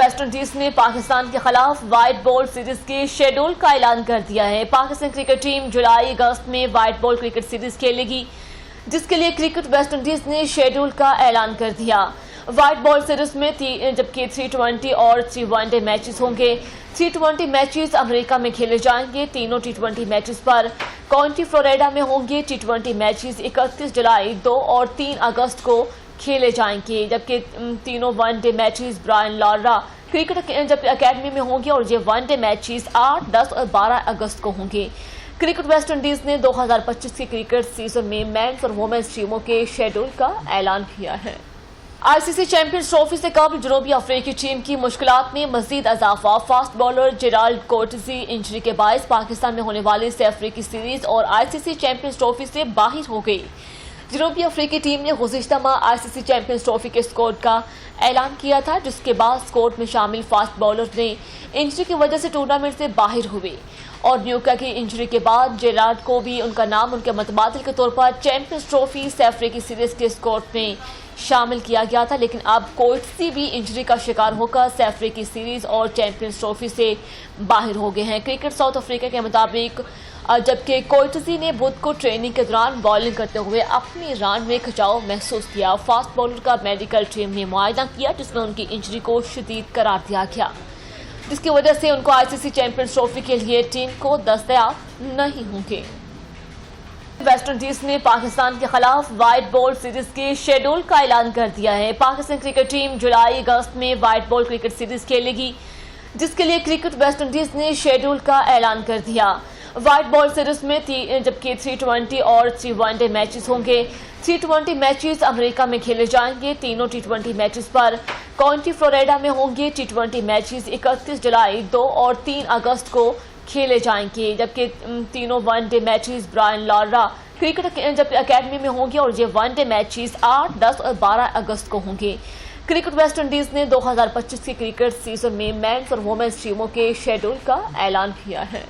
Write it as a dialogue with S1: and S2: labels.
S1: West Indies ने पाकिस्तान के खिलाफ व्हाइट बॉल सीरीज के शेड्यूल का ऐलान कर दिया है। पाकिस्तान क्रिकेट टीम जुलाई अगस्त में व्हाइट बॉल क्रिकेट सीरीज खेलेगी, जिसके लिए क्रिकेट वेस्ट इंडीज ने शेड्यूल का ऐलान कर दिया। व्हाइट बॉल सीरीज में जबकि 320 और 3 वनडे मैचेस होंगे। 320 मैचेस अमेरिका में खेले जाएंगे। तीनों T20 मैचेस पर काउंटी फ्लोरिडा में होंगे। T20 मैचेस 31 जुलाई, 2 और 3 अगस्त को खेले जाएंगे, जबकि तीनों one day matches Brian Lara cricket academy में होंगे और ये वनडे मैचेस 8, 10 और 12 अगस्त को होंगे। क्रिकेट वेस्ट इंडीज ने 2025 के क्रिकेट सीजन में मेंस और वुमेन्स टीमों के शेड्यूल का ऐलान किया है। आईसीसी चैंपियंस ट्रॉफी से कबल जनूबी अफ्रीकी टीम की मुश्किलात में मजीद इजाफा। फास्ट बॉलर जेराल्ड कोर्टजी इंजरी के बायस पाकिस्तान में होने वाली अफ्रीकी सीरीज और आईसीसी चैंपियंस ट्रॉफी से बाहर हो गई। जनूबी अफ्रीकी टीम ने गुज़िश्ता माह आईसीसी चैंपियंस ट्रॉफी के स्क्वाड का ऐलान किया था, जिसके बाद स्क्वाड में शामिल फास्ट बॉलर ने इंजरी की वजह से टूर्नामेंट से बाहर हुए और न्यूका की इंजरी के बाद जेराल्ड को भी उनका नाम उनके मुतबादिल के तौर पर चैंपियंस ट्रॉफी अफ्रीकी सीरीज के स्क्वाड में शामिल किया गया था। लेकिन अब कोर्टजी भी इंजरी का शिकार होकर अफ्रीकी सीरीज और चैंपियंस ट्रॉफी से बाहर हो गए हैं। क्रिकेट साउथ अफ्रीका के मुताबिक जबकि कोर्टजी ने बुध को ट्रेनिंग के दौरान बॉलिंग करते हुए अपनी रान में खिंचाव महसूस किया। फास्ट बॉलर का मेडिकल टीम ने मुआयना किया, जिसमें उनकी इंजरी को शदीद करार दिया गया, जिसकी वजह से उनको आईसीसी चैंपियंस ट्रॉफी के लिए टीम को दस्तयाब नहीं होंगे। वेस्ट इंडीज ने पाकिस्तान के खिलाफ व्हाइट बॉल सीरीज के शेड्यूल का ऐलान कर दिया है। पाकिस्तान क्रिकेट टीम जुलाई अगस्त में व्हाइट बॉल क्रिकेट सीरीज खेलेगी, जिसके लिए क्रिकेट वेस्ट इंडीज ने शेड्यूल का ऐलान कर दिया। व्हाइट बॉल सीरीज में जबकि 320 और 3 वनडे मैचेस होंगे। 320 मैचेस अमेरिका में खेले जाएंगे। तीनों T20 मैचेस पर काउंटी फ्लोरिडा में होंगे। T20 मैचेस 31 जुलाई, 2 और 3 अगस्त को खेले जाएंगे, जबकि तीनों one day matches Brian Lara cricket academy में होंगे और ये वनडे मैचेस 8, 10 और 12 अगस्त को होंगे। क्रिकेट वेस्ट इंडीज ने 2025 के क्रिकेट सीजन में मेंस और वुमेन्स टीमों के शेड्यूल का ऐलान किया है।